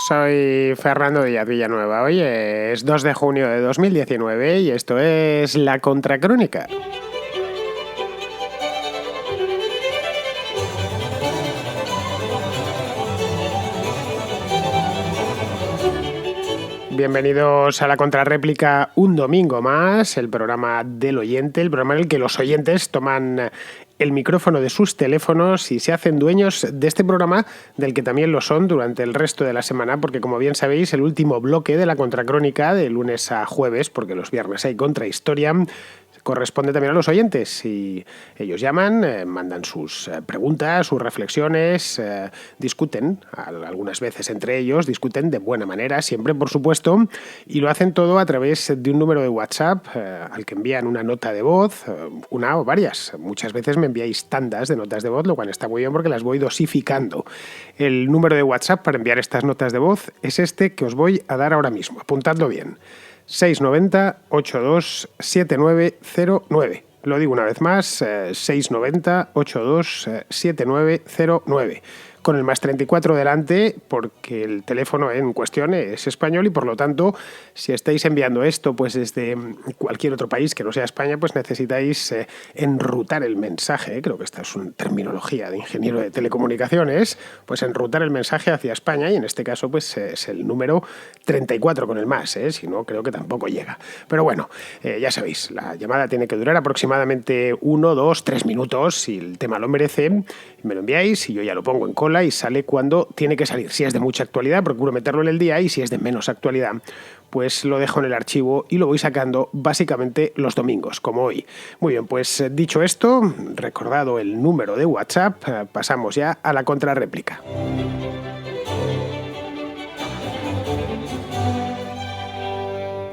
Soy Fernando Díaz Villanueva. Hoy es 2 de junio de 2019 y esto es La Contracrónica. Bienvenidos a La Contrarréplica un domingo más, el programa del oyente, el programa en el que los oyentes toman el micrófono de sus teléfonos y se hacen dueños de este programa, del que también lo son durante el resto de la semana, porque como bien sabéis, el último bloque de La Contracrónica, de lunes a jueves, porque los viernes hay contrahistoria, corresponde también a los oyentes y ellos llaman, mandan sus preguntas, sus reflexiones, discuten, algunas veces entre ellos, discuten de buena manera, siempre por supuesto, y lo hacen todo a través de un número de WhatsApp al que envían una nota de voz, una o varias. Muchas veces me enviáis tandas de notas de voz, lo cual está muy bien porque las voy dosificando. El número de WhatsApp para enviar estas notas de voz es este que os voy a dar ahora mismo. Apuntadlo bien. 690-827909. Lo digo una vez más, 690-827909. Con el más 34 delante, porque el teléfono en cuestión es español y por lo tanto, si estáis enviando esto pues desde cualquier otro país que no sea España, pues necesitáis enrutar el mensaje. Creo que esta es una terminología de ingeniero de telecomunicaciones, pues enrutar el mensaje hacia España y en este caso pues es el número 34 con el más, si no creo que tampoco llega. Pero bueno, ya sabéis, la llamada tiene que durar aproximadamente 1, 2, 3 minutos si el tema lo merece. Me lo enviáis y yo ya lo pongo en cola y sale cuando tiene que salir. Si es de mucha actualidad, procuro meterlo en el día y si es de menos actualidad, pues lo dejo en el archivo y lo voy sacando básicamente los domingos, como hoy. Muy bien, pues dicho esto, recordado el número de WhatsApp, pasamos ya a la contrarréplica.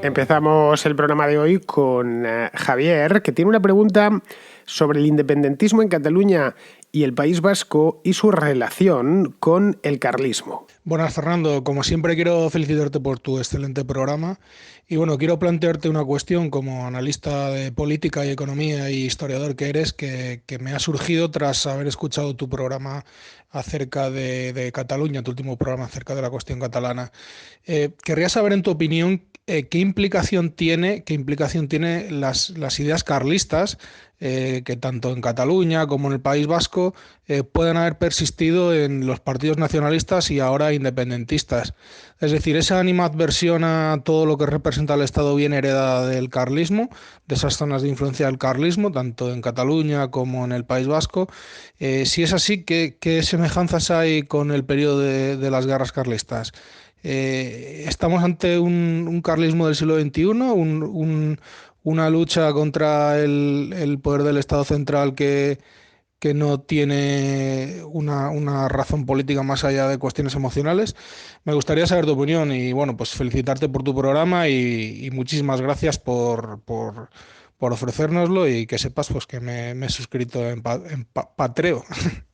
Empezamos el programa de hoy con Javier, que tiene una pregunta sobre el independentismo en Cataluña y el País Vasco y su relación con el carlismo. Buenas, Fernando. Como siempre, quiero felicitarte por tu excelente programa. Y bueno, quiero plantearte una cuestión como analista de política y economía y historiador que eres, que me ha surgido tras haber escuchado tu programa acerca de Cataluña, tu último programa acerca de la cuestión catalana. Querría saber, en tu opinión, qué implicación tiene las ideas carlistas que tanto en Cataluña como en el País Vasco pueden haber persistido en los partidos nacionalistas y ahora independentistas. Es decir, esa animadversión a todo lo que representa el Estado viene heredada del carlismo, de esas zonas de influencia del carlismo, tanto en Cataluña como en el País Vasco. Si es así, ¿qué semejanzas hay con el periodo de las guerras carlistas? ¿Estamos ante un carlismo del siglo XXI, una lucha contra el poder del Estado central que no tiene una razón política más allá de cuestiones emocionales? Me gustaría saber tu opinión y bueno, pues felicitarte por tu programa y muchísimas gracias por ofrecérnoslo y que sepas pues que me he suscrito en Patreon.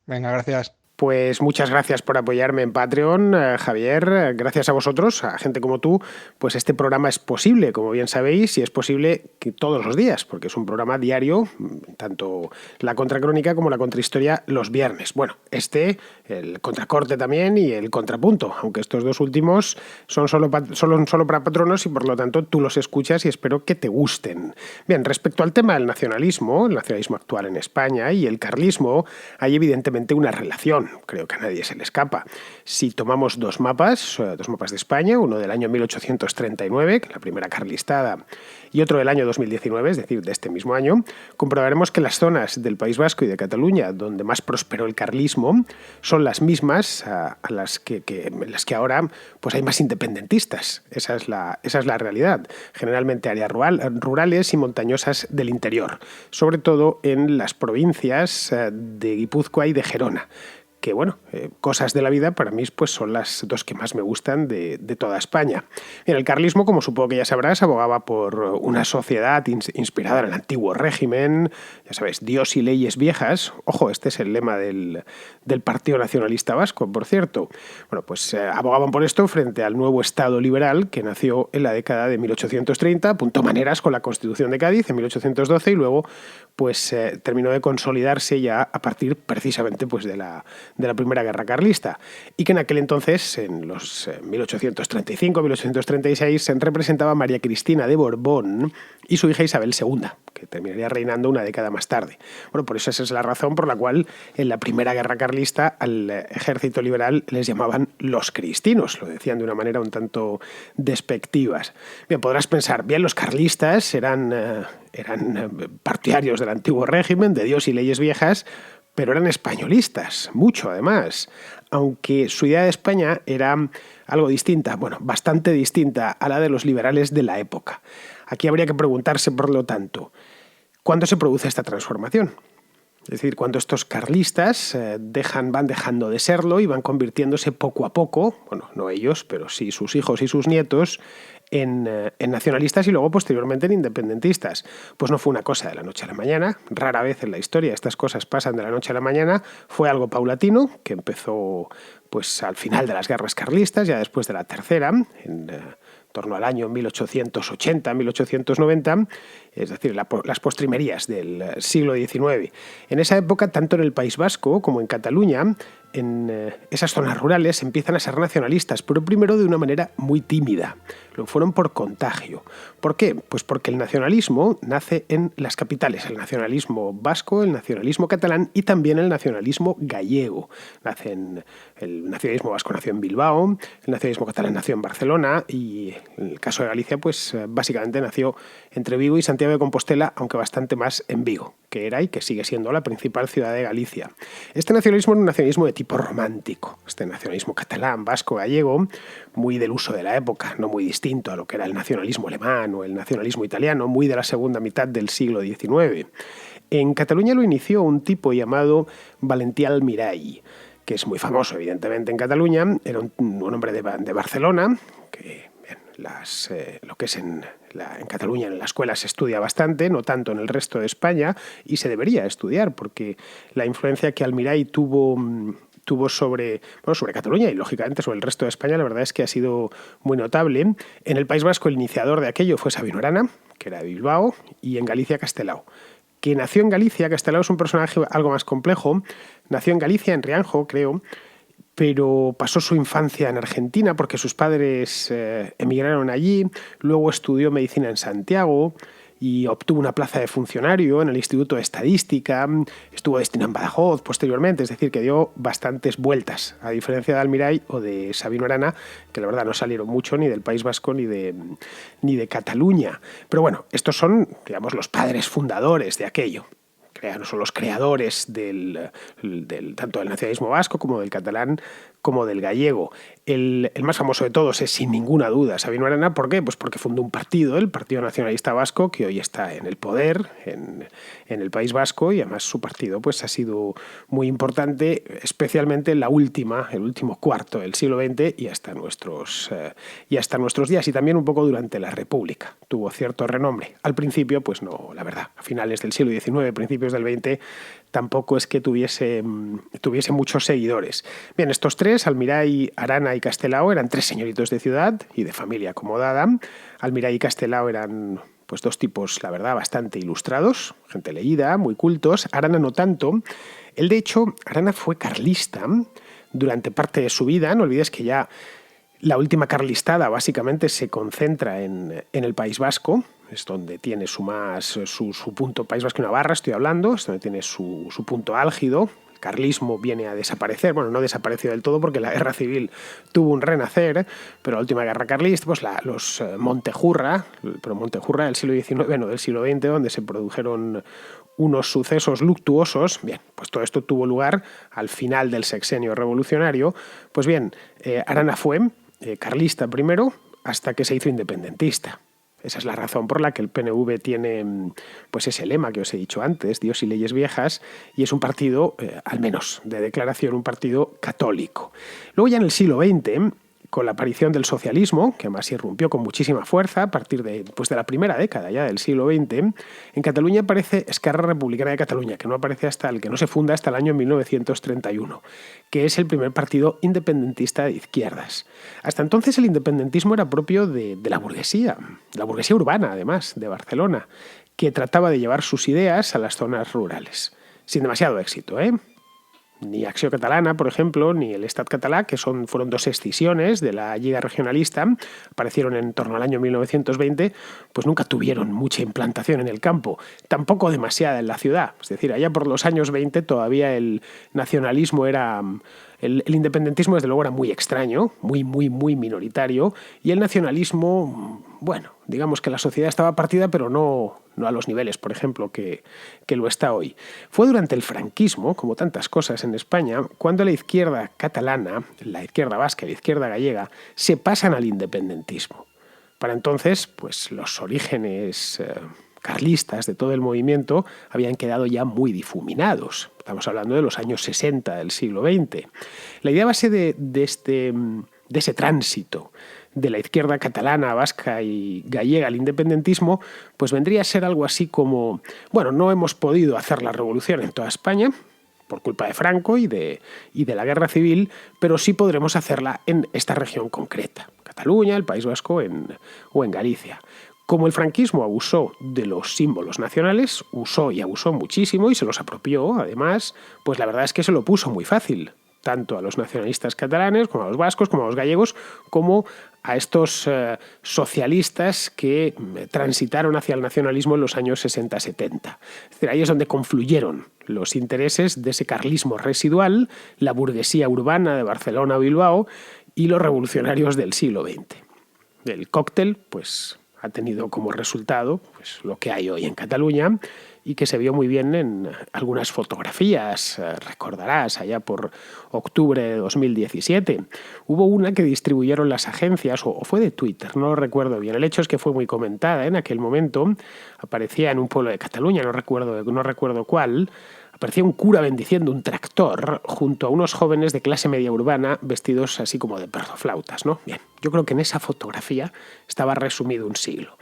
Venga, gracias. Pues muchas gracias por apoyarme en Patreon, Javier. Gracias a vosotros, a gente como tú, pues este programa es posible, como bien sabéis, y es posible que todos los días, porque es un programa diario, tanto la contracrónica como la contrahistoria los viernes. Bueno, el contracorte también y el contrapunto, aunque estos dos últimos son solo para patronos y por lo tanto tú los escuchas y espero que te gusten. Bien, respecto al tema del nacionalismo, el nacionalismo actual en España y el carlismo, hay evidentemente una relación. Creo que a nadie se le escapa. Si tomamos dos mapas de España, uno del año 1839, que es la primera carlistada, y otro del año 2019, es decir, de este mismo año, comprobaremos que las zonas del País Vasco y de Cataluña donde más prosperó el carlismo son las mismas en las que ahora pues hay más independentistas. Esa es la realidad. Generalmente áreas rurales y montañosas del interior, sobre todo en las provincias de Guipúzcoa y de Gerona. Que bueno, cosas de la vida para mí pues son las dos que más me gustan de toda España. Bien, el carlismo, como supongo que ya sabrás, abogaba por una sociedad inspirada en el antiguo régimen, ya sabes, Dios y leyes viejas. Ojo, este es el lema del Partido Nacionalista Vasco, por cierto. Bueno, pues abogaban por esto frente al nuevo Estado liberal que nació en la década de 1830, apuntó maneras con la Constitución de Cádiz en 1812 y luego pues terminó de consolidarse ya a partir precisamente pues de la de la Primera Guerra Carlista, y que en aquel entonces, en los 1835-1836, representaba a María Cristina de Borbón y su hija Isabel II, que terminaría reinando una década más tarde. Bueno, por eso esa es la razón por la cual en la Primera Guerra Carlista al ejército liberal les llamaban los cristinos, lo decían de una manera un tanto despectivas. Bien, podrás pensar, bien, los carlistas eran partidarios del antiguo régimen, de Dios y leyes viejas, pero eran españolistas, mucho además, aunque su idea de España era algo distinta, bueno, bastante distinta a la de los liberales de la época. Aquí habría que preguntarse, por lo tanto, ¿cuándo se produce esta transformación? Es decir, cuando estos carlistas van dejando de serlo y van convirtiéndose poco a poco, bueno, no ellos, pero sí sus hijos y sus nietos, en nacionalistas y luego posteriormente en independentistas. Pues no fue una cosa de la noche a la mañana, rara vez en la historia estas cosas pasan de la noche a la mañana, fue algo paulatino que empezó pues al final de las guerras carlistas, ya después de la tercera, en torno al año 1880-1890, es decir, las postrimerías del siglo XIX. En esa época, tanto en el País Vasco como en Cataluña, en esas zonas rurales empiezan a ser nacionalistas, pero primero de una manera muy tímida. Lo fueron por contagio. ¿Por qué? Pues porque el nacionalismo nace en las capitales, el nacionalismo vasco, el nacionalismo catalán y también el nacionalismo gallego. El nacionalismo vasco nació en Bilbao, el nacionalismo catalán nació en Barcelona y en el caso de Galicia, pues básicamente nació entre Vigo y Santiago de Compostela, aunque bastante más en Vigo, que era y que sigue siendo la principal ciudad de Galicia. Este nacionalismo era un nacionalismo de tipo romántico, este nacionalismo catalán, vasco, gallego, muy del uso de la época, no muy distinto a lo que era el nacionalismo alemán o el nacionalismo italiano, muy de la segunda mitad del siglo XIX. En Cataluña lo inició un tipo llamado Valentí Almirall, que es muy famoso evidentemente en Cataluña, era un hombre de Barcelona, que lo que es en Cataluña en la escuela se estudia bastante, no tanto en el resto de España, y se debería estudiar porque la influencia que Almirall tuvo sobre Cataluña y lógicamente sobre el resto de España, la verdad es que ha sido muy notable. En el País Vasco el iniciador de aquello fue Sabino Arana, que era de Bilbao, y en Galicia Castelao, que nació en Galicia. Castelao es un personaje algo más complejo, nació en Galicia, en Rianjo, creo, pero pasó su infancia en Argentina porque sus padres emigraron allí, luego estudió medicina en Santiago y obtuvo una plaza de funcionario en el Instituto de Estadística, estuvo destinado en Badajoz posteriormente, es decir, que dio bastantes vueltas, a diferencia de Almirall o de Sabino Arana, que la verdad no salieron mucho ni del País Vasco ni de Cataluña. Pero bueno, estos son, digamos, los padres fundadores de aquello. Son los creadores tanto del nacionalismo vasco como del catalán como del gallego. El más famoso de todos es sin ninguna duda Sabino Arana. ¿Por qué? Pues porque fundó un partido, el Partido Nacionalista Vasco, que hoy está en el poder en el País Vasco, y además su partido pues ha sido muy importante, especialmente en el último cuarto del siglo XX y hasta nuestros días, y también un poco durante la República. Tuvo cierto renombre. Al principio, pues no, la verdad, a finales del siglo XIX, principios del XX, tampoco es que tuviese muchos seguidores. Bien, estos tres, Almirall, Arana y Castelao, eran tres señoritos de ciudad y de familia acomodada. Almirall y Castelao eran pues dos tipos, la verdad, bastante ilustrados, gente leída, muy cultos. Arana no tanto. Él, de hecho, Arana fue carlista durante parte de su vida. No olvides que ya la última carlistada básicamente se concentra en el País Vasco, es donde tiene su punto, País Vasco y Navarra estoy hablando, es donde tiene su punto álgido. El carlismo viene a desaparecer, bueno, no desapareció del todo porque la guerra civil tuvo un renacer, pero la última guerra carlista, pues los Montejurra del siglo XIX, no del siglo XX, donde se produjeron unos sucesos luctuosos. Bien, pues todo esto tuvo lugar al final del sexenio revolucionario. Pues bien, Arana fue carlista primero hasta que se hizo independentista. Esa es la razón por la que el PNV tiene pues ese lema que os he dicho antes, Dios y leyes viejas, y es un partido, al menos de declaración, un partido católico. Luego ya en el siglo XX, con la aparición del socialismo, que además irrumpió con muchísima fuerza a partir de la primera década ya del siglo XX, en Cataluña aparece Esquerra Republicana de Cataluña, que no se funda hasta el año 1931, que es el primer partido independentista de izquierdas. Hasta entonces el independentismo era propio de la burguesía urbana, además, de Barcelona, que trataba de llevar sus ideas a las zonas rurales, sin demasiado éxito, ¿eh? Ni Acció Catalana, por ejemplo, ni el Estat Català, que fueron dos escisiones de la Lliga Regionalista, aparecieron en torno al año 1920, pues nunca tuvieron mucha implantación en el campo, tampoco demasiada en la ciudad. Es decir, allá por los años 20 todavía el nacionalismo era... El independentismo, desde luego, era muy extraño, muy minoritario, y el nacionalismo, bueno, digamos que la sociedad estaba partida, pero no a los niveles, por ejemplo, que lo está hoy. Fue durante el franquismo, como tantas cosas en España, cuando la izquierda catalana, la izquierda vasca y la izquierda gallega se pasan al independentismo. Para entonces, pues los orígenes carlistas de todo el movimiento habían quedado ya muy difuminados. Estamos hablando de los años 60 del siglo XX. La idea base de ese tránsito de la izquierda catalana, vasca y gallega al independentismo, pues vendría a ser algo así como, bueno, no hemos podido hacer la revolución en toda España por culpa de Franco y de la guerra civil, pero sí podremos hacerla en esta región concreta, Cataluña, el País Vasco o en Galicia. Como el franquismo abusó de los símbolos nacionales, usó y abusó muchísimo y se los apropió, además, pues la verdad es que se lo puso muy fácil, tanto a los nacionalistas catalanes, como a los vascos, como a los gallegos, como a estos socialistas que transitaron hacia el nacionalismo en los años 60-70. Es decir, ahí es donde confluyeron los intereses de ese carlismo residual, la burguesía urbana de Barcelona o Bilbao y los revolucionarios del siglo XX. El cóctel, pues, ha tenido como resultado pues, lo que hay hoy en Cataluña y que se vio muy bien en algunas fotografías. Recordarás, allá por octubre de 2017. Hubo una que distribuyeron las agencias, o fue de Twitter, no lo recuerdo bien. El hecho es que fue muy comentada en aquel momento. Aparecía en un pueblo de Cataluña, no recuerdo cuál. Aparecía un cura bendiciendo un tractor junto a unos jóvenes de clase media urbana vestidos así como de perdoflautas, ¿no? Bien, yo creo que en esa fotografía estaba resumido un siglo.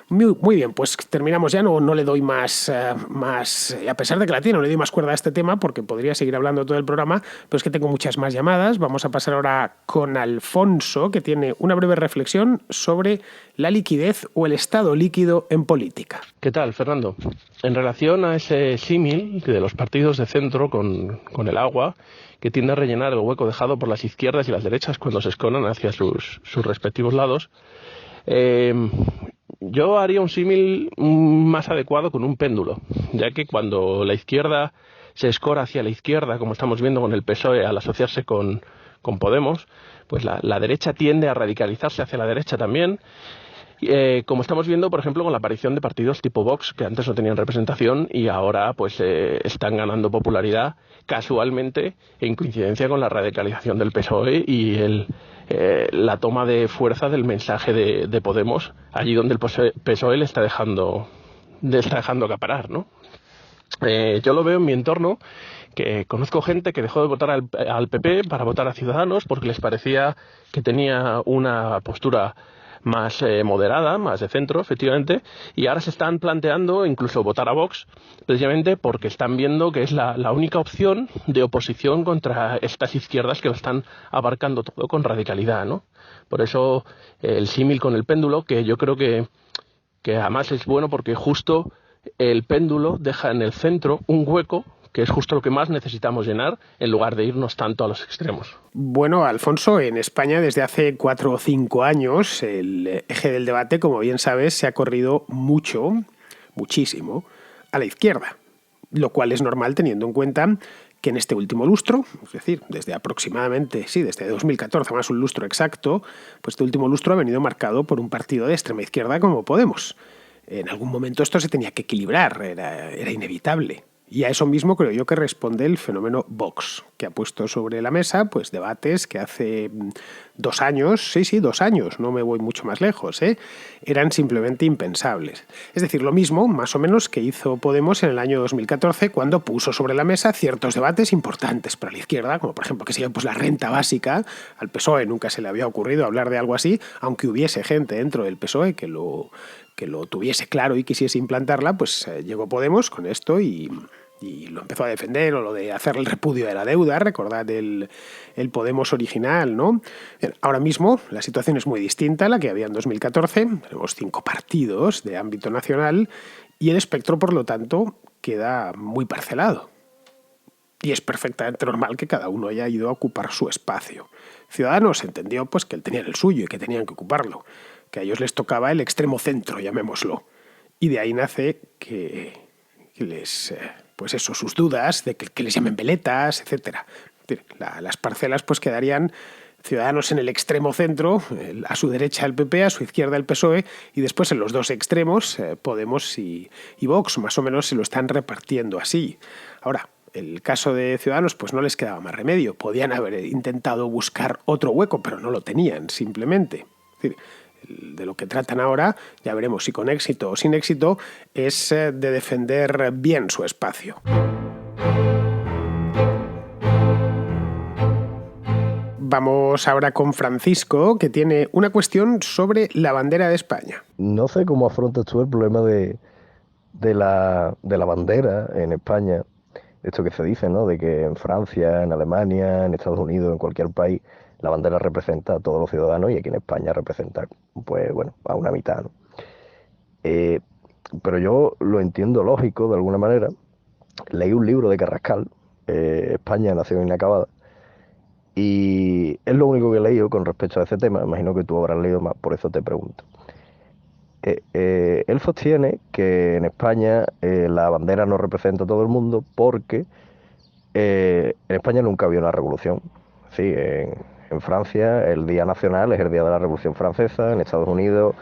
Muy bien, pues terminamos ya, no le doy más, a pesar de que la tiene, no le doy más cuerda a este tema porque podría seguir hablando todo el programa, pero es que tengo muchas más llamadas. Vamos a pasar ahora con Alfonso, que tiene una breve reflexión sobre la liquidez o el estado líquido en política. ¿Qué tal, Fernando? En relación a ese símil de los partidos de centro con el agua, que tiende a rellenar el hueco dejado por las izquierdas y las derechas cuando se esconan hacia sus respectivos lados, yo haría un símil más adecuado con un péndulo, ya que cuando la izquierda se escora hacia la izquierda, como estamos viendo con el PSOE al asociarse con Podemos, pues la derecha tiende a radicalizarse hacia la derecha también, como estamos viendo, por ejemplo, con la aparición de partidos tipo Vox, que antes no tenían representación y ahora pues están ganando popularidad casualmente en coincidencia con la radicalización del PSOE y la toma de fuerza del mensaje de Podemos, allí donde el PSOE le está dejando acaparar, ¿no? Yo lo veo en mi entorno, que conozco gente que dejó de votar al PP para votar a Ciudadanos porque les parecía que tenía una postura más moderada, más de centro, efectivamente, y ahora se están planteando incluso votar a Vox, precisamente porque están viendo que es la única opción de oposición contra estas izquierdas que lo están abarcando todo con radicalidad, ¿no? Por eso el símil con el péndulo, que yo creo que además es bueno porque justo el péndulo deja en el centro un hueco que es justo lo que más necesitamos llenar, en lugar de irnos tanto a los extremos. Bueno, Alfonso, en España desde hace 4 o 5 años el eje del debate, como bien sabes, se ha corrido muchísimo, a la izquierda, lo cual es normal teniendo en cuenta que en este último lustro, es decir, desde 2014, más un lustro exacto, pues este último lustro ha venido marcado por un partido de extrema izquierda como Podemos. En algún momento esto se tenía que equilibrar, era inevitable. Y a eso mismo creo yo que responde el fenómeno Vox, que ha puesto sobre la mesa pues debates que hace 2 años, 2 años, no me voy mucho más lejos, eran simplemente impensables. Es decir, lo mismo, más o menos, que hizo Podemos en el año 2014 cuando puso sobre la mesa ciertos debates importantes para la izquierda, como por ejemplo, pues la renta básica. Al PSOE nunca se le había ocurrido hablar de algo así, aunque hubiese gente dentro del PSOE que lo tuviese claro y quisiese implantarla, pues llegó Podemos con esto y lo empezó a defender, o lo de hacer el repudio de la deuda, recordad el Podemos original, ¿no? Ahora mismo la situación es muy distinta a la que había en 2014, tenemos 5 partidos de ámbito nacional y el espectro, por lo tanto, queda muy parcelado. Y es perfectamente normal que cada uno haya ido a ocupar su espacio. Ciudadanos entendió pues que él tenía el suyo y que tenían que ocuparlo, que a ellos les tocaba el extremo centro, llamémoslo. Y de ahí nace que les, pues eso, sus dudas de que les llamen veletas, etc. Las parcelas pues quedarían Ciudadanos en el extremo centro, a su derecha el PP, a su izquierda el PSOE, y después en los dos extremos Podemos y Vox, más o menos se lo están repartiendo así. Ahora, el caso de Ciudadanos pues no les quedaba más remedio. Podían haber intentado buscar otro hueco, pero no lo tenían, simplemente. Es decir, de lo que tratan ahora, ya veremos si con éxito o sin éxito, es de defender bien su espacio. Vamos ahora con Francisco, que tiene una cuestión sobre la bandera de España. No sé cómo afrontas tú el problema de la bandera en España. Esto que se dice, ¿no? De que en Francia, en Alemania, en Estados Unidos, en cualquier país, la bandera representa a todos los ciudadanos y aquí en España representa, pues bueno, a una mitad, ¿no? Pero yo lo entiendo lógico, de alguna manera. Leí un libro de Carrascal, España, Nación Inacabada, y es lo único que he leído con respecto a ese tema. Imagino que tú habrás leído más, por eso te pregunto. Él sostiene que en España la bandera no representa a todo el mundo porque en España nunca había una revolución. Sí, en Francia el Día Nacional es el Día de la Revolución Francesa, en Estados Unidos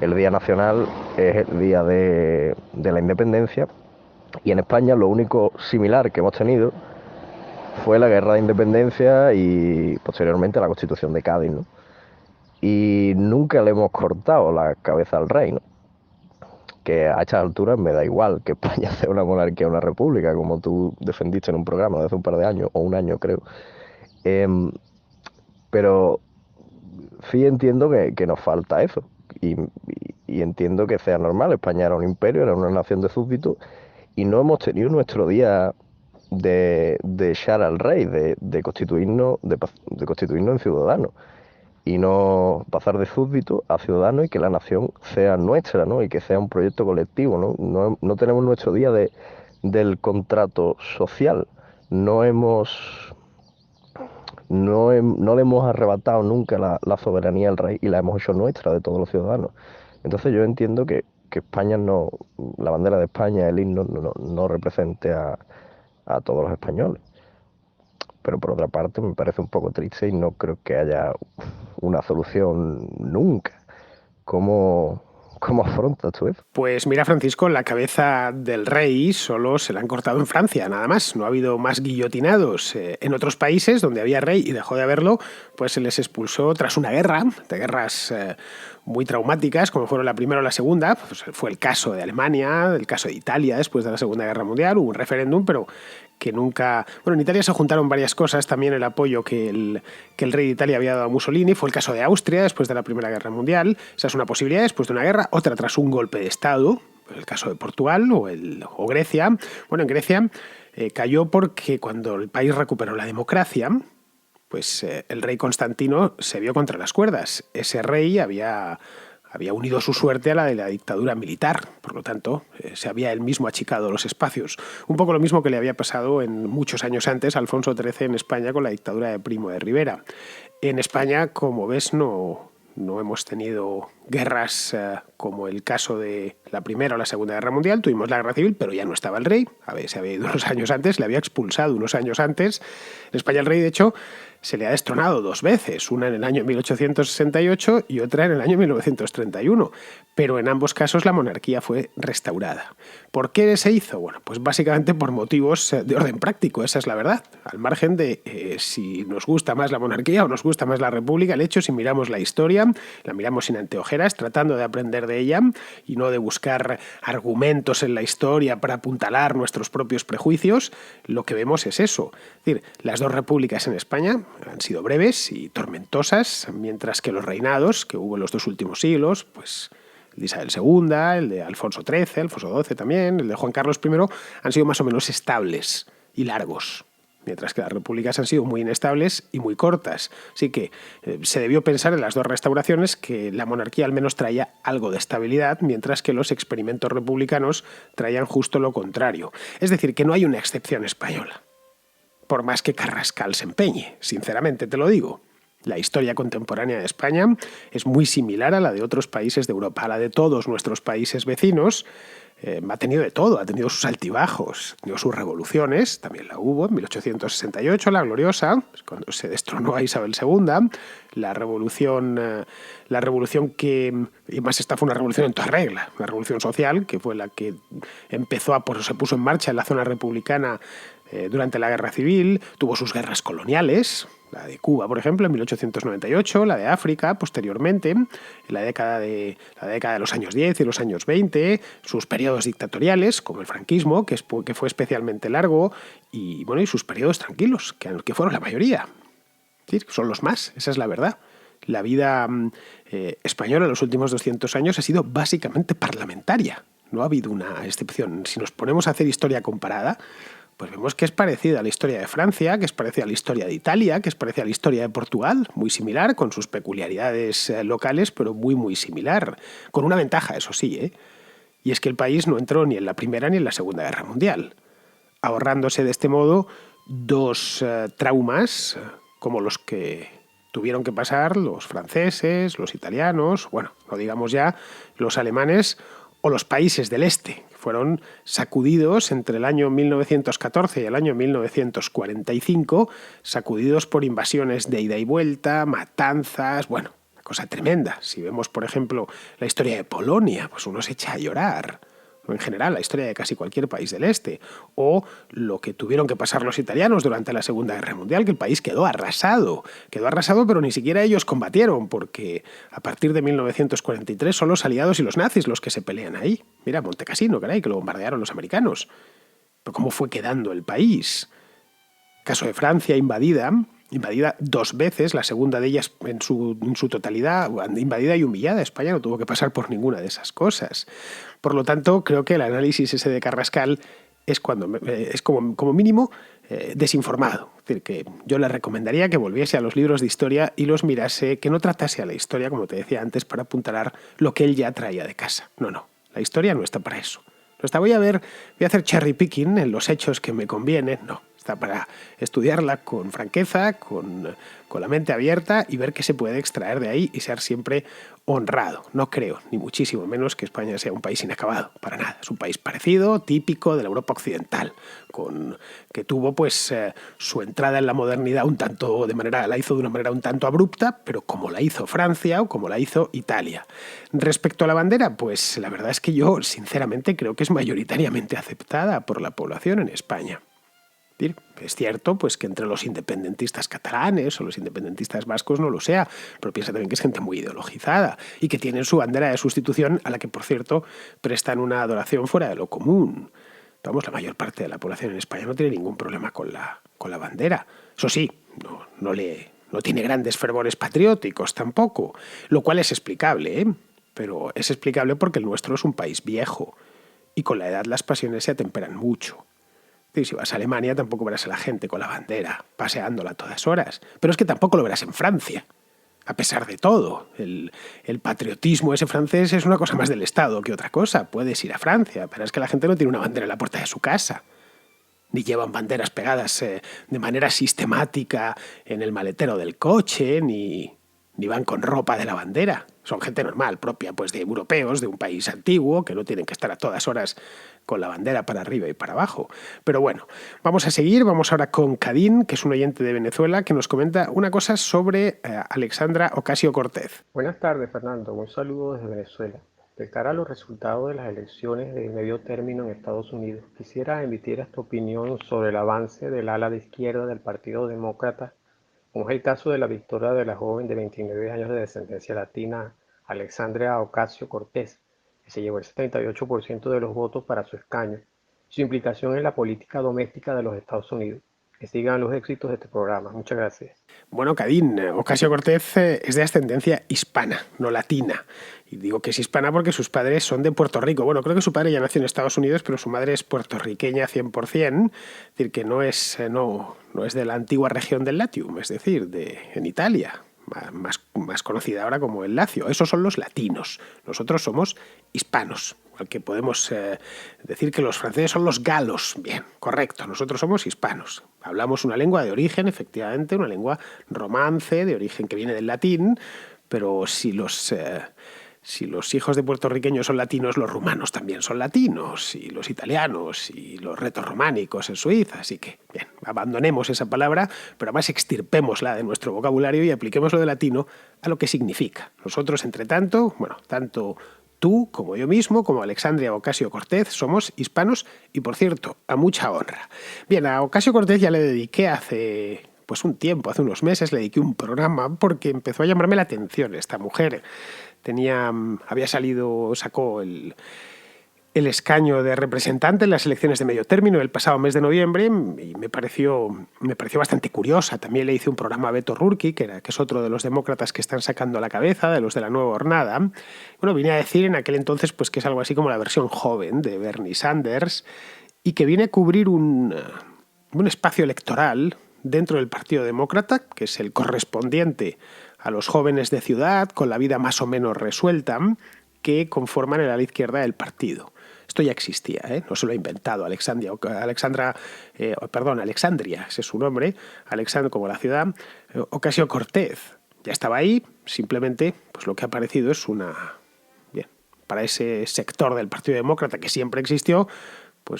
el Día Nacional es el Día de la Independencia, y en España lo único similar que hemos tenido fue la Guerra de Independencia y posteriormente la Constitución de Cádiz, ¿no? Y nunca le hemos cortado la cabeza al rey, ¿no? Que a estas alturas me da igual que España sea una monarquía o una república, como tú defendiste en un programa de hace un par de años, o un año creo. Pero sí entiendo que nos falta eso, y entiendo que sea normal. España era un imperio, era una nación de súbditos, y no hemos tenido nuestro día de echar al rey, de constituirnos en ciudadanos, y no pasar de súbdito a ciudadano, y que la nación sea nuestra, ¿no? Y que sea un proyecto colectivo, ¿no? No tenemos nuestro día del contrato social. No le hemos arrebatado nunca la soberanía al rey y la hemos hecho nuestra, de todos los ciudadanos. Entonces yo entiendo que España no, la bandera de España, el himno, no represente a todos los españoles. Pero por otra parte me parece un poco triste y no creo que haya una solución nunca. ¿Cómo afrontas tú eso? Pues mira, Francisco, la cabeza del rey solo se la han cortado en Francia, nada más. No ha habido más guillotinados. En otros países donde había rey y dejó de haberlo, pues se les expulsó tras una guerra, de guerras muy traumáticas, como fueron la Primera o la Segunda. Pues fue el caso de Alemania, el caso de Italia después de la Segunda Guerra Mundial. Hubo un referéndum, pero que nunca... Bueno, en Italia se juntaron varias cosas, también el apoyo que el rey de Italia había dado a Mussolini. Fue el caso de Austria después de la Primera Guerra Mundial. Esa es una posibilidad después de una guerra, otra tras un golpe de Estado, el caso de Portugal o Grecia. Bueno, en Grecia cayó porque cuando el país recuperó la democracia, pues el rey Constantino se vio contra las cuerdas. Ese rey había unido su suerte a la de la dictadura militar. Por lo tanto, se había él mismo achicado los espacios. Un poco lo mismo que le había pasado en muchos años antes a Alfonso XIII en España con la dictadura de Primo de Rivera. En España, como ves, no hemos tenido guerras como el caso de la Primera o la Segunda Guerra Mundial. Tuvimos la Guerra Civil, pero ya no estaba el rey. Se había ido unos años antes, le había expulsado unos años antes. En España el rey, de hecho, se le ha destronado dos veces, una en el año 1868 y otra en el año 1931, pero en ambos casos la monarquía fue restaurada. ¿Por qué se hizo? Bueno, pues básicamente por motivos de orden práctico, esa es la verdad. Al margen de si nos gusta más la monarquía o nos gusta más la república, el hecho, si miramos la historia, la miramos sin anteojeras, tratando de aprender de ella y no de buscar argumentos en la historia para apuntalar nuestros propios prejuicios, lo que vemos es eso. Es decir, las dos repúblicas en España han sido breves y tormentosas, mientras que los reinados que hubo en los dos últimos siglos, pues el de Isabel II, el de Alfonso XIII, Alfonso XII también, el de Juan Carlos I, han sido más o menos estables y largos, mientras que las repúblicas han sido muy inestables y muy cortas. Así que se debió pensar en las dos restauraciones que la monarquía al menos traía algo de estabilidad, mientras que los experimentos republicanos traían justo lo contrario. Es decir, que no hay una excepción española. por más que Carrascal se empeñe, sinceramente te lo digo. La historia contemporánea de España es muy similar a la de otros países de Europa, a la de todos nuestros países vecinos. Ha tenido de todo, ha tenido sus altibajos, ha tenido sus revoluciones, también la hubo en 1868, la gloriosa, cuando se destronó a Isabel II, la revolución que, y más esta fue una revolución en toda regla, una revolución social, que fue la que se puso en marcha en la zona republicana durante la Guerra Civil, tuvo sus guerras coloniales, la de Cuba, por ejemplo, en 1898, la de África, posteriormente, en la década de los años 10 y los años 20, sus periodos dictatoriales, como el franquismo, que fue especialmente largo, y sus periodos tranquilos, que fueron la mayoría. Sí, son los más, esa es la verdad. La vida española en los últimos 200 años ha sido básicamente parlamentaria. No ha habido una excepción. Si nos ponemos a hacer historia comparada, pues vemos que es parecida a la historia de Francia, que es parecida a la historia de Italia, que es parecida a la historia de Portugal, muy similar, con sus peculiaridades locales, pero muy, muy similar. Con una ventaja, eso sí, y es que el país no entró ni en la Primera ni en la Segunda Guerra Mundial, ahorrándose de este modo dos traumas como los que tuvieron que pasar los franceses, los italianos, no digamos ya los alemanes o los países del este, que fueron sacudidos entre el año 1914 y el año 1945, sacudidos por invasiones de ida y vuelta, matanzas, una cosa tremenda. Si vemos, por ejemplo, la historia de Polonia, pues uno se echa a llorar. O en general, la historia de casi cualquier país del este. O lo que tuvieron que pasar los italianos durante la Segunda Guerra Mundial, que el país quedó arrasado. Quedó arrasado, pero ni siquiera ellos combatieron, porque a partir de 1943 son los aliados y los nazis los que se pelean ahí. Mira, Montecassino, caray, que lo bombardearon los americanos. Pero ¿cómo fue quedando el país? Caso de Francia invadida 2 veces, la segunda de ellas en su totalidad, invadida y humillada. España no tuvo que pasar por ninguna de esas cosas. Por lo tanto, creo que el análisis ese de Carrascal es como mínimo desinformado. Es decir, que yo le recomendaría que volviese a los libros de historia y los mirase, que no tratase a la historia, como te decía antes, para apuntalar lo que él ya traía de casa. No, la historia no está para eso. Voy a hacer cherry picking en los hechos que me convienen. No, está para estudiarla con franqueza, con la mente abierta y ver qué se puede extraer de ahí y ser siempre honrado. No creo, ni muchísimo menos, que España sea un país inacabado, para nada. Es un país parecido, típico de la Europa occidental, que tuvo su entrada en la modernidad la hizo de una manera un tanto abrupta, pero como la hizo Francia o como la hizo Italia. Respecto a la bandera, pues la verdad es que yo sinceramente creo que es mayoritariamente aceptada por la población en España. Es cierto que entre los independentistas catalanes o los independentistas vascos no lo sea, pero piensa también que es gente muy ideologizada y que tienen su bandera de sustitución, a la que, por cierto, prestan una adoración fuera de lo común. La mayor parte de la población en España no tiene ningún problema con la bandera. Eso sí, no tiene grandes fervores patrióticos tampoco, lo cual es explicable, pero es explicable porque el nuestro es un país viejo y con la edad las pasiones se atemperan mucho. Si vas a Alemania tampoco verás a la gente con la bandera, paseándola a todas horas. Pero es que tampoco lo verás en Francia. A pesar de todo, el patriotismo ese francés es una cosa más del Estado que otra cosa. Puedes ir a Francia, pero es que la gente no tiene una bandera en la puerta de su casa. Ni llevan banderas pegadas de manera sistemática en el maletero del coche, ni van con ropa de la bandera. Son gente normal, propia de europeos, de un país antiguo, que no tienen que estar a todas horas con la bandera para arriba y para abajo. Pero vamos a seguir. Vamos ahora con Cadín, que es un oyente de Venezuela, que nos comenta una cosa sobre Alexandra Ocasio-Cortez. Buenas tardes, Fernando. Un saludo desde Venezuela. De cara a los resultados de las elecciones de medio término en Estados Unidos, quisiera emitir tu opinión sobre el avance del ala de izquierda del Partido Demócrata, como es el caso de la victoria de la joven de 29 años de descendencia latina, Alexandra Ocasio-Cortez, que se llevó el 78% de los votos para su escaño, su implicación en la política doméstica de los Estados Unidos. Que sigan los éxitos de este programa. Muchas gracias. Cadín, Ocasio-Cortez es de ascendencia hispana, no latina. Y digo que es hispana porque sus padres son de Puerto Rico. Creo que su padre ya nació en Estados Unidos, pero su madre es puertorriqueña 100%. Es decir, que no es de la antigua región del Latium, es decir, en Italia, más conocida ahora como el Lacio. Esos son los latinos. Nosotros somos hispanos. Igual que podemos decir que los franceses son los galos. Bien, correcto. Nosotros somos hispanos. Hablamos una lengua de origen, efectivamente, una lengua romance, de origen que viene del latín, pero si los hijos de puertorriqueños son latinos, los rumanos también son latinos, y los italianos, y los retorrománicos en Suiza. Así que, bien, abandonemos esa palabra, pero además extirpémosla de nuestro vocabulario y apliquemos lo de latino a lo que significa. Nosotros, entre tanto, tanto tú, como yo mismo, como Alexandria Ocasio-Cortez, somos hispanos y, por cierto, a mucha honra. Bien, a Ocasio-Cortez ya le dediqué hace un tiempo, hace unos meses, le dediqué un programa porque empezó a llamarme la atención esta mujer. Sacó el escaño de representante en las elecciones de medio término el pasado mes de noviembre y me pareció bastante curiosa. También le hice un programa a Beto O'Rourke, que es otro de los demócratas que están sacando la cabeza, de los de la nueva hornada. Bueno, vine a decir en aquel entonces que es algo así como la versión joven de Bernie Sanders y que viene a cubrir un espacio electoral dentro del Partido Demócrata, que es el correspondiente a los jóvenes de ciudad con la vida más o menos resuelta que conforman el ala izquierda del partido. Esto ya existía, no se lo ha inventado Alexandria, ese es su nombre, Alexandria como la ciudad, Ocasio-Cortez. Ya estaba ahí, simplemente lo que ha aparecido es para ese sector del Partido Demócrata que siempre existió,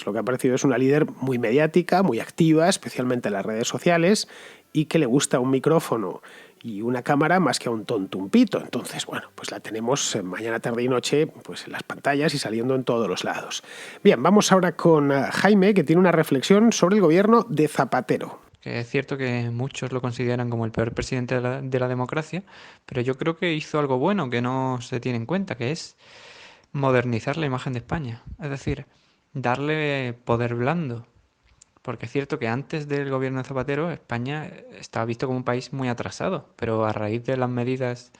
lo que ha aparecido es una líder muy mediática, muy activa, especialmente en las redes sociales, y que le gusta un micrófono y una cámara más que a un tonto, un pito. Entonces, la tenemos mañana, tarde y noche en las pantallas y saliendo en todos los lados. Bien, vamos ahora con Jaime, que tiene una reflexión sobre el gobierno de Zapatero. Que es cierto que muchos lo consideran como el peor presidente de la democracia, pero yo creo que hizo algo bueno que no se tiene en cuenta, que es modernizar la imagen de España. Es decir, darle poder blando. Porque es cierto que antes del gobierno de Zapatero, España estaba visto como un país muy atrasado, pero a raíz de las medidas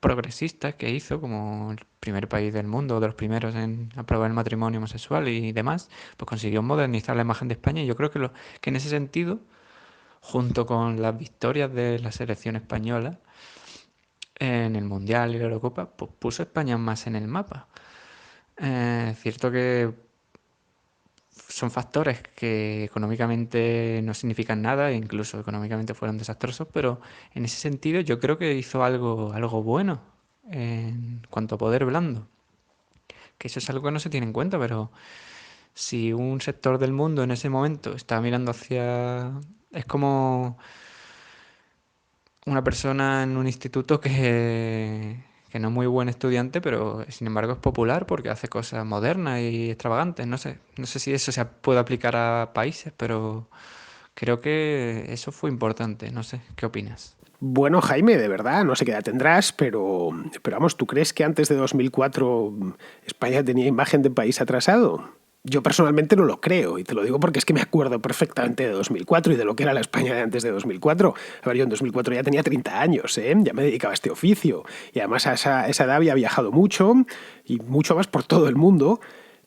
progresistas que hizo, como el primer país del mundo, de los primeros en aprobar el matrimonio homosexual y demás, pues consiguió modernizar la imagen de España. Y yo creo que en ese sentido, junto con las victorias de la selección española en el Mundial y la Eurocopa, pues puso a España más en el mapa. Es cierto que son factores que económicamente no significan nada, e incluso económicamente fueron desastrosos, pero en ese sentido yo creo que hizo algo bueno en cuanto a poder blando. Que eso es algo que no se tiene en cuenta, pero si un sector del mundo en ese momento está mirando hacia... Es como una persona en un instituto que no es muy buen estudiante, pero sin embargo es popular porque hace cosas modernas y extravagantes. No sé si eso se puede aplicar a países, pero creo que eso fue importante. No sé, ¿qué opinas? Bueno, Jaime, de verdad, no sé qué edad tendrás, pero vamos, ¿tú crees que antes de 2004 España tenía imagen de país atrasado? Yo personalmente no lo creo, y te lo digo porque es que me acuerdo perfectamente de 2004 y de lo que era la España de antes de 2004. A ver, yo en 2004 ya tenía 30 años, ya me dedicaba a este oficio, y además a esa edad había viajado mucho, y mucho más por todo el mundo,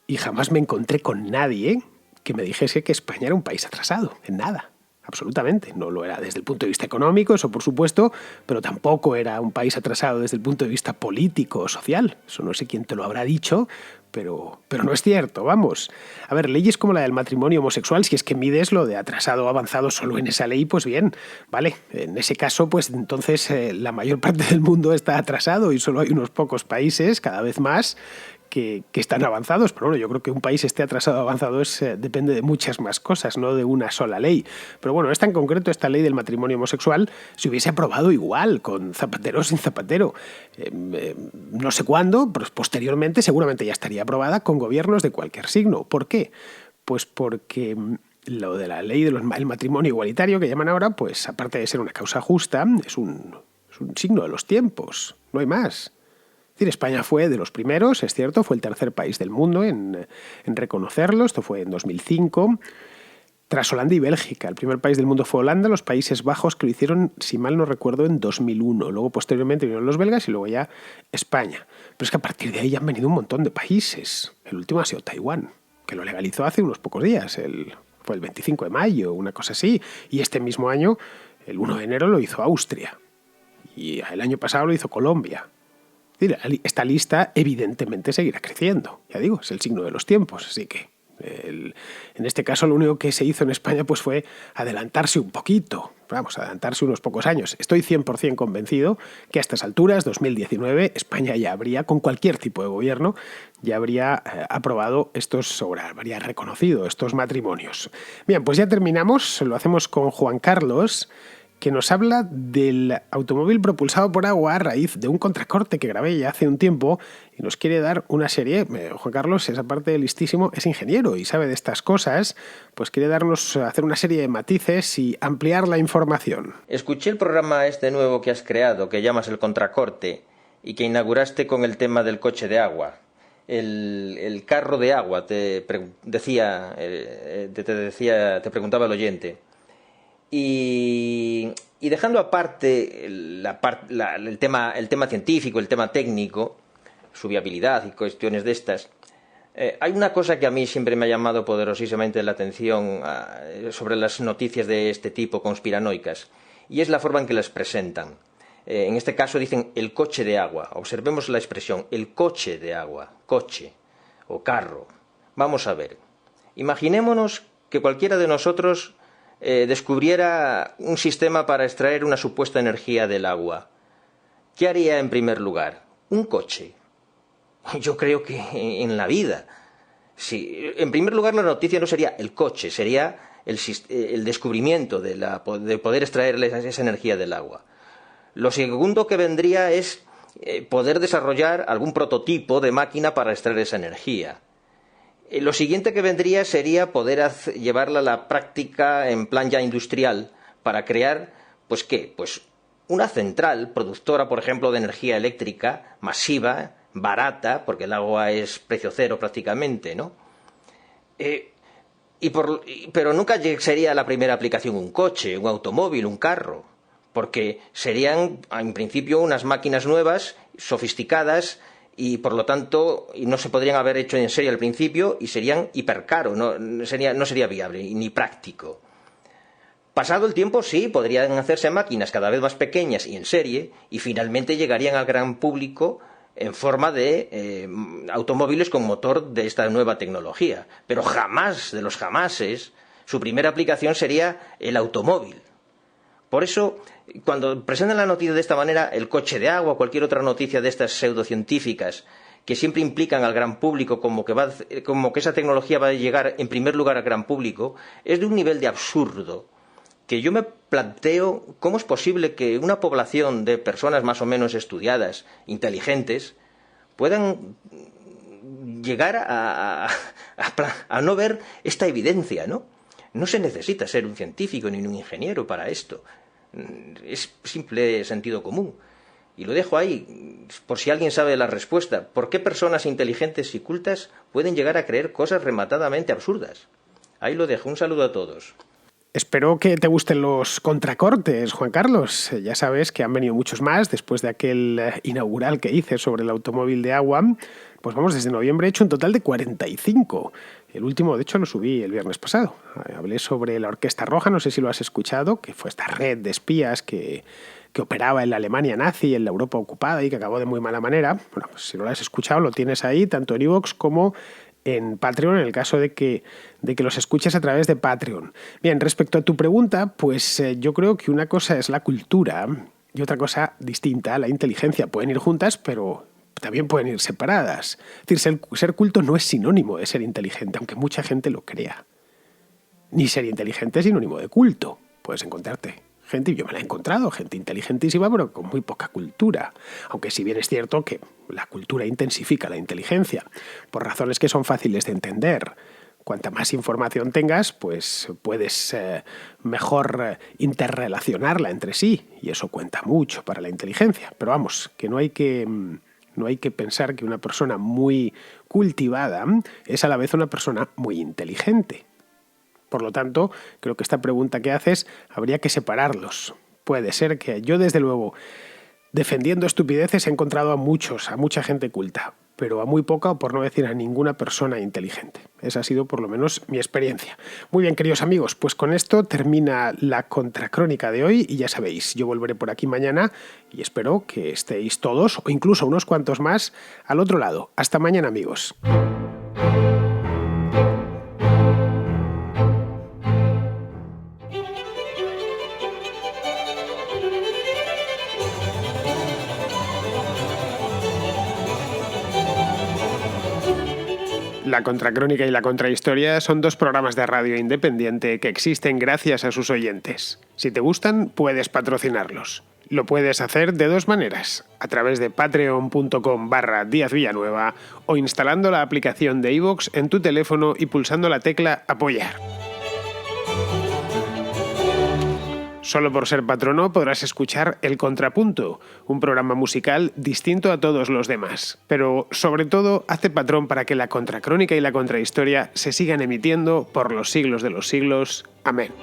y jamás me encontré con nadie que me dijese que España era un país atrasado, en nada. Absolutamente. No lo era desde el punto de vista económico, eso por supuesto, pero tampoco era un país atrasado desde el punto de vista político o social. Eso no sé quién te lo habrá dicho, pero no es cierto, vamos. A ver, leyes como la del matrimonio homosexual, si es que mides lo de atrasado o avanzado solo en esa ley, pues bien, vale. En ese caso, pues entonces la mayor parte del mundo está atrasado y solo hay unos pocos países, cada vez más, que están avanzados, pero bueno, yo creo que un país esté atrasado o avanzado depende de muchas más cosas, no de una sola ley. Pero bueno, esta en concreto, esta ley del matrimonio homosexual, se hubiese aprobado igual, con Zapatero o sin Zapatero. No sé cuándo, pero posteriormente seguramente ya estaría aprobada con gobiernos de cualquier signo. ¿Por qué? Pues porque lo de la ley del matrimonio igualitario que llaman ahora, pues aparte de ser una causa justa, es un signo de los tiempos, no hay más. Es decir, España fue de los primeros, es cierto, fue el tercer país del mundo en reconocerlo, esto fue en 2005, tras Holanda y Bélgica. El primer país del mundo fue Holanda, los Países Bajos que lo hicieron, si mal no recuerdo, en 2001. Luego, posteriormente, vinieron los belgas y luego ya España. Pero es que a partir de ahí ya han venido un montón de países. El último ha sido Taiwán, que lo legalizó hace unos pocos días, fue el 25 de mayo, una cosa así. Y este mismo año, el 1 de enero, lo hizo Austria. Y el año pasado lo hizo Colombia. Esta lista evidentemente seguirá creciendo. Ya digo, es el signo de los tiempos, así que En este caso, lo único que se hizo en España pues fue adelantarse un poquito, adelantarse unos pocos años. Estoy 100% convencido que a estas alturas, 2019, España ya habría, con cualquier tipo de gobierno, ya habría aprobado habría reconocido estos matrimonios. Bien, pues ya terminamos, lo hacemos con Juan Carlos, que nos habla del automóvil propulsado por agua a raíz de un contracorte que grabé ya hace un tiempo y nos quiere dar una serie. Juan Carlos, esa parte listísimo, es ingeniero y sabe de estas cosas, pues quiere hacer una serie de matices y ampliar la información. Escuché el programa nuevo que has creado, que llamas El Contracorte, y que inauguraste con el tema del coche de agua. El carro de agua, te preguntaba el oyente. Y dejando aparte el tema científico, el tema técnico, su viabilidad y cuestiones de estas, hay una cosa que a mí siempre me ha llamado poderosísimamente la atención sobre las noticias de este tipo conspiranoicas, y es la forma en que las presentan. En este caso dicen el coche de agua. Observemos la expresión, el coche de agua, coche o carro. Vamos a ver. Imaginémonos que cualquiera de nosotros descubriera un sistema para extraer una supuesta energía del agua. ¿Qué haría en primer lugar? Un coche. Yo creo que en la vida. Sí, en primer lugar, la noticia no sería el coche, sería el descubrimiento de poder extraer esa energía del agua. Lo segundo que vendría es poder desarrollar algún prototipo de máquina para extraer esa energía. Lo siguiente que vendría sería poder llevarla a la práctica en plan ya industrial para crear, pues ¿qué? Pues una central productora, por ejemplo, de energía eléctrica masiva, barata, porque el agua es precio cero prácticamente, ¿no? Pero nunca sería la primera aplicación un coche, un automóvil, un carro, porque serían, en principio, unas máquinas nuevas, sofisticadas, y por lo tanto no se podrían haber hecho en serie al principio y serían hipercaros, no sería viable ni práctico. Pasado el tiempo, sí, podrían hacerse máquinas cada vez más pequeñas y en serie, y finalmente llegarían al gran público en forma de automóviles con motor de esta nueva tecnología. Pero jamás de los jamases, su primera aplicación sería el automóvil. Por eso, cuando presentan la noticia de esta manera, el coche de agua o cualquier otra noticia de estas pseudocientíficas, que siempre implican al gran público como que esa tecnología va a llegar en primer lugar al gran público, es de un nivel de absurdo que yo me planteo cómo es posible que una población de personas más o menos estudiadas, inteligentes, puedan llegar a no ver esta evidencia, ¿no? No se necesita ser un científico ni un ingeniero para esto. Es simple sentido común. Y lo dejo ahí, por si alguien sabe la respuesta. ¿Por qué personas inteligentes y cultas pueden llegar a creer cosas rematadamente absurdas? Ahí lo dejo. Un saludo a todos. Espero que te gusten los contracortes, Juan Carlos. Ya sabes que han venido muchos más después de aquel inaugural que hice sobre el automóvil de agua. Pues vamos, desde noviembre he hecho un total de 45. El último, de hecho, lo subí el viernes pasado. Hablé sobre la Orquesta Roja, no sé si lo has escuchado, que fue esta red de espías que operaba en la Alemania nazi, en la Europa ocupada y que acabó de muy mala manera. Bueno, pues si no lo has escuchado, lo tienes ahí, tanto en iVoox como en Patreon, en el caso de que los escuches a través de Patreon. Bien, respecto a tu pregunta, pues yo creo que una cosa es la cultura y otra cosa distinta, la inteligencia. Pueden ir juntas, pero también pueden ir separadas. Es decir, ser culto no es sinónimo de ser inteligente, aunque mucha gente lo crea. Ni ser inteligente es sinónimo de culto. Puedes encontrarte gente, y yo me la he encontrado, gente inteligentísima, pero con muy poca cultura. Aunque si bien es cierto que la cultura intensifica la inteligencia, por razones que son fáciles de entender. Cuanta más información tengas, pues puedes mejor interrelacionarla entre sí, y eso cuenta mucho para la inteligencia. Pero vamos, que no hay que pensar que una persona muy cultivada es a la vez una persona muy inteligente. Por lo tanto, creo que esta pregunta que haces habría que separarlos. Puede ser que yo, desde luego, defendiendo estupideces he encontrado a mucha gente culta, pero a muy poca, o por no decir a ninguna persona inteligente. Esa ha sido por lo menos mi experiencia. Muy bien, queridos amigos, pues con esto termina la contracrónica de hoy y ya sabéis, yo volveré por aquí mañana y espero que estéis todos, o incluso unos cuantos más, al otro lado. Hasta mañana, amigos. La Contracrónica y la Contrahistoria son 2 programas de radio independiente que existen gracias a sus oyentes. Si te gustan, puedes patrocinarlos. Lo puedes hacer de 2 maneras, a través de patreon.com/Díaz Villanueva o instalando la aplicación de iVoox en tu teléfono y pulsando la tecla Apoyar. Solo por ser patrono podrás escuchar El Contrapunto, un programa musical distinto a todos los demás. Pero, sobre todo, hazte patrón para que la Contracrónica y la Contrahistoria se sigan emitiendo por los siglos de los siglos. Amén.